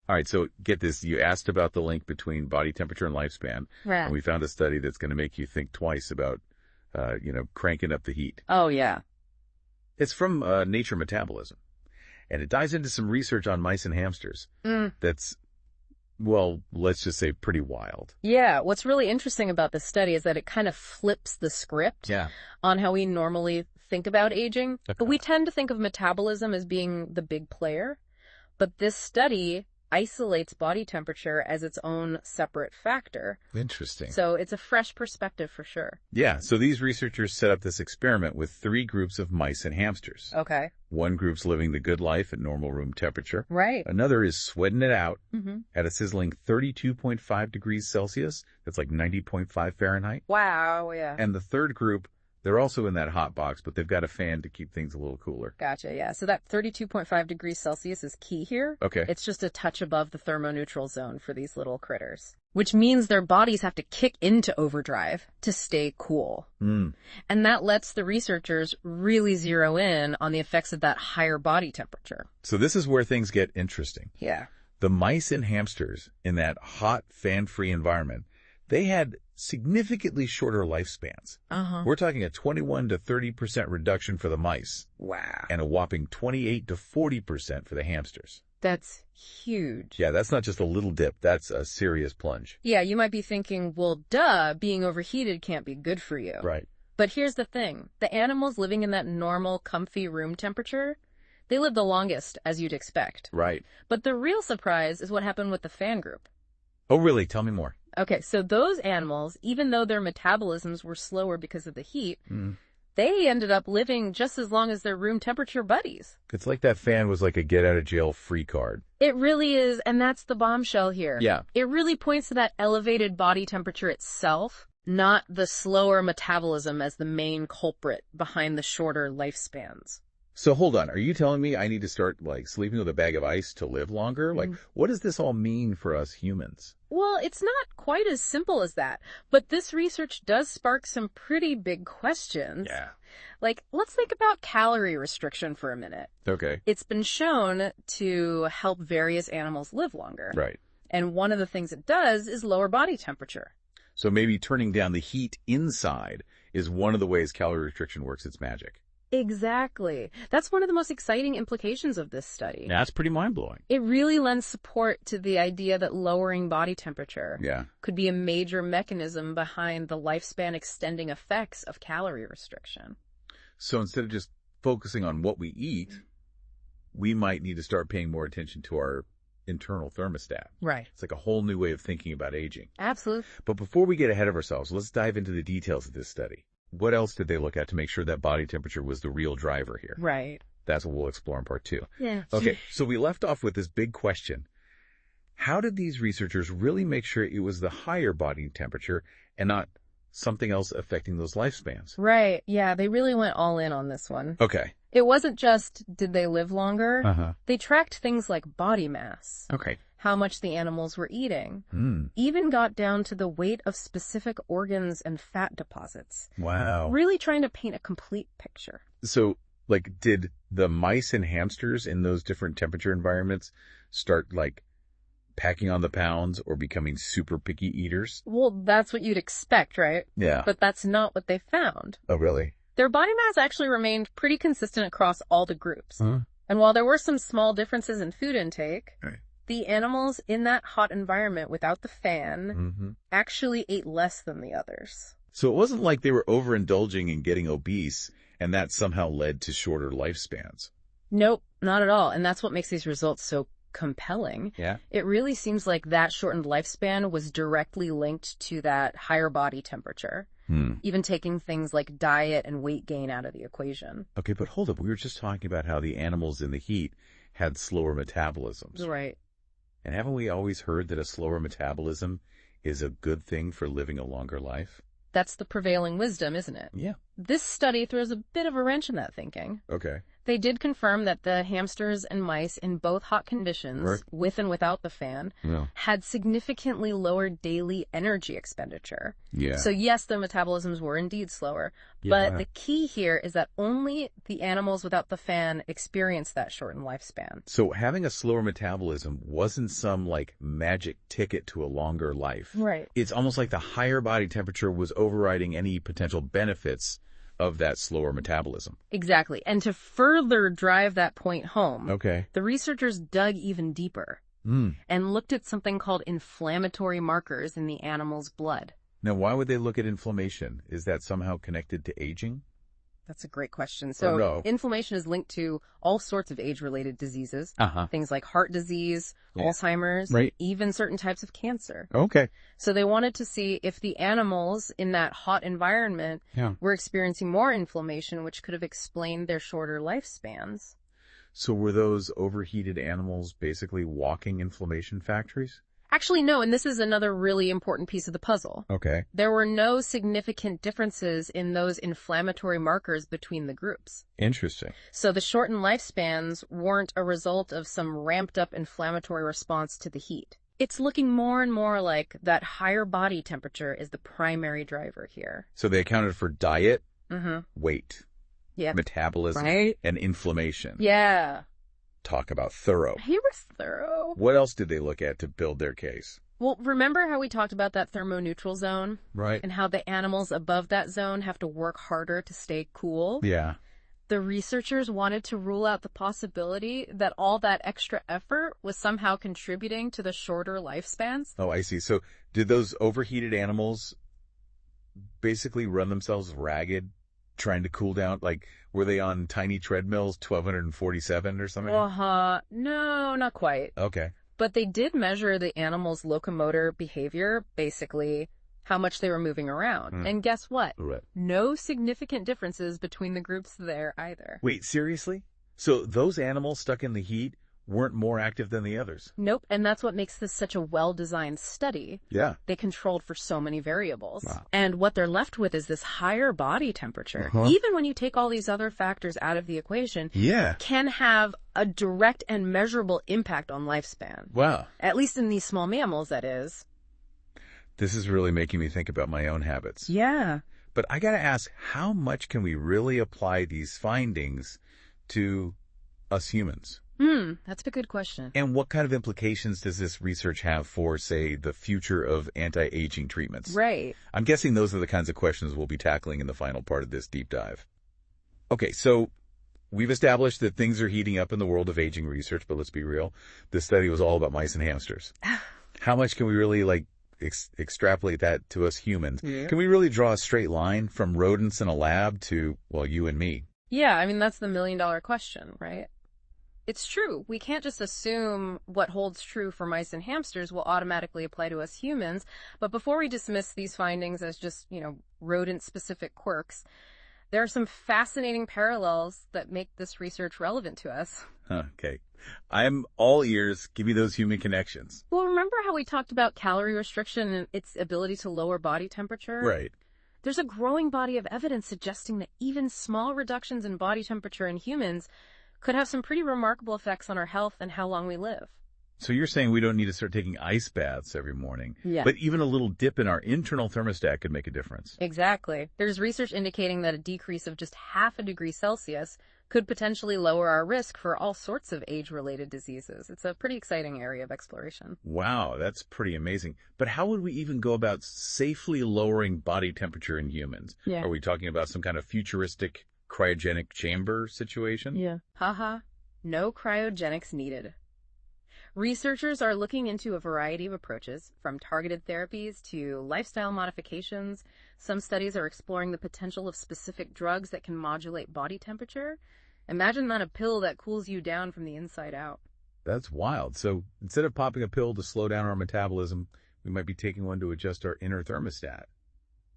All right, so get this. You asked about the link between body temperature and lifespan, Right. and we found a study that's going to make you think twice about, cranking up the heat. Oh, yeah. It's from Nature Metabolism, and it dives into some research on mice and hamsters that's, well, let's just say pretty wild. Yeah, what's really interesting about this study is that it kind of flips the script on how we normally think about aging. Okay. We tend to think of metabolism as being the big player, but this study isolates body temperature as its own separate factor. Interesting. So it's a fresh perspective for sure. Yeah, so these researchers set up this experiment with 3 groups of mice and hamsters. Okay. One group's living the good life at normal room temperature. Right. Another is sweating it out Mm-hmm. at a sizzling 32.5 degrees Celsius. That's like 90.5 Fahrenheit. Wow, yeah. And the third group, they're also in that hot box, but they've got a fan to keep things a little cooler. Gotcha, yeah. So that 32.5 degrees Celsius is key here. Okay. It's just a touch above the thermoneutral zone for these little critters, which means their bodies have to kick into overdrive to stay cool. And that lets the researchers really zero in on the effects of that higher body temperature. So this is where things get interesting. Yeah. The mice and hamsters in that hot, fan-free environment, they had significantly shorter lifespans. Uh-huh. We're talking a 21 to 30% reduction for the mice Wow. and a whopping 28 to 40% for the hamsters. That's huge. Yeah, that's not just a little dip. That's a serious plunge. Yeah, you might be thinking, well, duh, being overheated can't be good for you. Right. But here's the thing. The animals living in that normal, comfy room temperature, they live the longest, as you'd expect. Right. But the real surprise is what happened with the fan group. Oh, really? Tell me more. Okay, so those animals, even though their metabolisms were slower because of the heat, they ended up living just as long as their room temperature buddies. It's like that fan was like a get-out-of-jail-free card. It really is, and that's the bombshell here. Yeah. It really points to that elevated body temperature itself, not the slower metabolism as the main culprit behind the shorter lifespans. So hold on. Are you telling me I need to start, sleeping with a bag of ice to live longer? What does this all mean for us humans? Well, it's not quite as simple as that, but this research does spark some pretty big questions. Yeah. Let's think about calorie restriction for a minute. Okay. It's been shown to help various animals live longer. Right. And one of the things it does is lower body temperature. So maybe turning down the heat inside is one of the ways calorie restriction works its magic. Exactly. That's one of the most exciting implications of this study. Yeah, that's pretty mind-blowing. It really lends support to the idea that lowering body temperature could be a major mechanism behind the lifespan extending effects of calorie restriction. So instead of just focusing on what we eat, we might need to start paying more attention to our internal thermostat. Right. It's like a whole new way of thinking about aging. Absolutely. But before we get ahead of ourselves, let's dive into the details of this study. What else did they look at to make sure that body temperature was the real driver here? Right. That's what we'll explore in part 2. Yeah. Okay, so we left off with this big question. How did these researchers really make sure it was the higher body temperature and not something else affecting those lifespans? Right. Yeah, they really went all in on this one. Okay. It wasn't just did they live longer. Uh-huh. They tracked things like body mass, Okay. how much the animals were eating, even got down to the weight of specific organs and fat deposits. Wow. Really trying to paint a complete picture. So, did the mice and hamsters in those different temperature environments start, packing on the pounds or becoming super picky eaters? Well, that's what you'd expect, right? Yeah. But that's not what they found. Oh, really? Their body mass actually remained pretty consistent across all the groups. Huh? And while there were some small differences in food intake, Right. the animals in that hot environment without the fan actually ate less than the others. So it wasn't like they were overindulging and getting obese, and that somehow led to shorter lifespans. Nope, not at all. And that's what makes these results so compelling. Yeah. It really seems like that shortened lifespan was directly linked to that higher body temperature, even taking things like diet and weight gain out of the equation. Okay, but hold up. We were just talking about how the animals in the heat had slower metabolisms. Right. And haven't we always heard that a slower metabolism is a good thing for living a longer life? That's the prevailing wisdom, isn't it? Yeah. This study throws a bit of a wrench in that thinking. Okay. They did confirm that the hamsters and mice in both hot conditions, Right. with and without the fan, Yeah. had significantly lower daily energy expenditure. Yeah. So yes, the metabolisms were indeed slower, Yeah. but the key here is that only the animals without the fan experienced that shortened lifespan. So having a slower metabolism wasn't some like magic ticket to a longer life. Right. It's almost like the higher body temperature was overriding any potential benefits of that slower metabolism. Exactly. And to further drive that point home, Okay. the researchers dug even deeper and looked at something called inflammatory markers in the animal's blood. Now, why would they look at inflammation? Is that somehow connected to aging? That's a great question. So no. inflammation is linked to all sorts of age-related diseases, Uh-huh. things like heart disease, Yeah. Alzheimer's, Right. even certain types of cancer. Okay. So they wanted to see if the animals in that hot environment Yeah. were experiencing more inflammation, which could have explained their shorter lifespans. So were those overheated animals basically walking inflammation factories? Actually, no, and this is another really important piece of the puzzle. Okay. There were no significant differences in those inflammatory markers between the groups. Interesting. So the shortened lifespans weren't a result of some ramped up inflammatory response to the heat. It's looking more and more like that higher body temperature is the primary driver here. So they accounted for diet, Mm-hmm. weight, Yeah. metabolism, Right? and inflammation. Yeah. Talk about thorough. He was thorough. What else did they look at to build their case? Well, remember how we talked about that thermoneutral zone Right. and how the animals above that zone have to work harder to stay cool? Yeah. The researchers wanted to rule out the possibility that all that extra effort was somehow contributing to the shorter lifespans. Oh, I see. So did those overheated animals basically run themselves ragged trying to cool down? Like, were they on tiny treadmills, 1247 or something? No, not quite. Okay. But they did measure the animal's locomotor behavior, basically how much they were moving around. And guess what? Right. No significant differences between the groups there either. Wait, seriously? So those animals stuck in the heat weren't more active than the others? Nope, and that's what makes this such a well-designed study. Yeah. They controlled for so many variables. Wow. And what they're left with is this higher body temperature. Uh-huh. Even when you take all these other factors out of the equation, Yeah. can have a direct and measurable impact on lifespan. Wow. At least in these small mammals, that is. This is really making me think about my own habits. Yeah. But I gotta ask, how much can we really apply these findings to us humans? That's a good question. And what kind of implications does this research have for, say, the future of anti-aging treatments? Right. I'm guessing those are the kinds of questions we'll be tackling in the final part of this deep dive. Okay, so we've established that things are heating up in the world of aging research, but let's be real. This study was all about mice and hamsters. How much can we really, extrapolate that to us humans? Yeah. Can we really draw a straight line from rodents in a lab to, well, you and me? Yeah, I mean, that's the million-dollar question, right? It's true. We can't just assume what holds true for mice and hamsters will automatically apply to us humans. But before we dismiss these findings as just, rodent-specific quirks, there are some fascinating parallels that make this research relevant to us. Okay. I'm all ears. Give me those human connections. Well, remember how we talked about calorie restriction and its ability to lower body temperature? Right. There's a growing body of evidence suggesting that even small reductions in body temperature in humans could have some pretty remarkable effects on our health and how long we live. So you're saying we don't need to start taking ice baths every morning. Yeah. But even a little dip in our internal thermostat could make a difference. Exactly. There's research indicating that a decrease of just 0.5 degree Celsius could potentially lower our risk for all sorts of age-related diseases. It's a pretty exciting area of exploration. Wow, that's pretty amazing. But how would we even go about safely lowering body temperature in humans? Yeah. Are we talking about some kind of futuristic cryogenic chamber situation? Yeah. Haha. No cryogenics needed. Researchers are looking into a variety of approaches, from targeted therapies to lifestyle modifications. Some studies are exploring the potential of specific drugs that can modulate body temperature. Imagine that, a pill that cools you down from the inside out. That's wild. So instead of popping a pill to slow down our metabolism, we might be taking one to adjust our inner thermostat.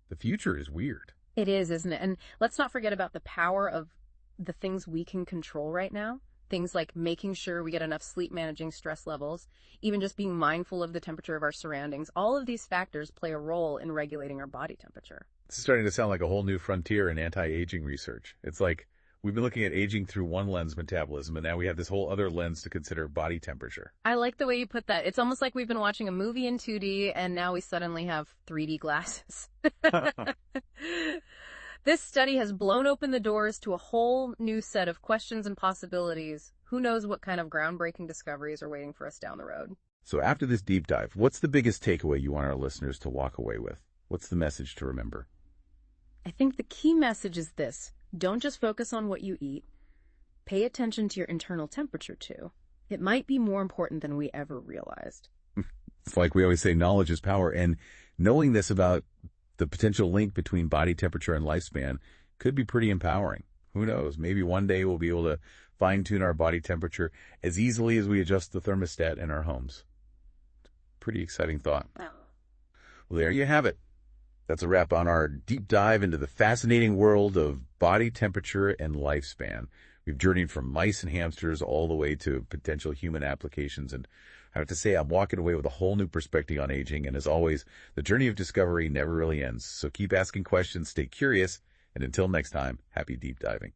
The future is weird. It is, isn't it? And let's not forget about the power of the things we can control right now. Things like making sure we get enough sleep, managing stress levels, even just being mindful of the temperature of our surroundings. All of these factors play a role in regulating our body temperature. This is starting to sound like a whole new frontier in anti-aging research. It's like We've been looking at aging through one lens, metabolism, and now we have this whole other lens to consider, body temperature. I like the way you put that. It's almost like we've been watching a movie in 2D and now we suddenly have 3D glasses. This study has blown open the doors to a whole new set of questions and possibilities. Who knows what kind of groundbreaking discoveries are waiting for us down the road? So after this deep dive, what's the biggest takeaway you want our listeners to walk away with? What's the message to remember? I think the key message is this. Don't just focus on what you eat. Pay attention to your internal temperature, too. It might be more important than we ever realized. It's like we always say, knowledge is power. And knowing this about the potential link between body temperature and lifespan could be pretty empowering. Who knows? Maybe one day we'll be able to fine-tune our body temperature as easily as we adjust the thermostat in our homes. Pretty exciting thought. Oh. Well, there you have it. That's a wrap on our deep dive into the fascinating world of body temperature and lifespan. We've journeyed from mice and hamsters all the way to potential human applications. And I have to say, I'm walking away with a whole new perspective on aging. And as always, the journey of discovery never really ends. So keep asking questions, stay curious, and until next time, happy deep diving.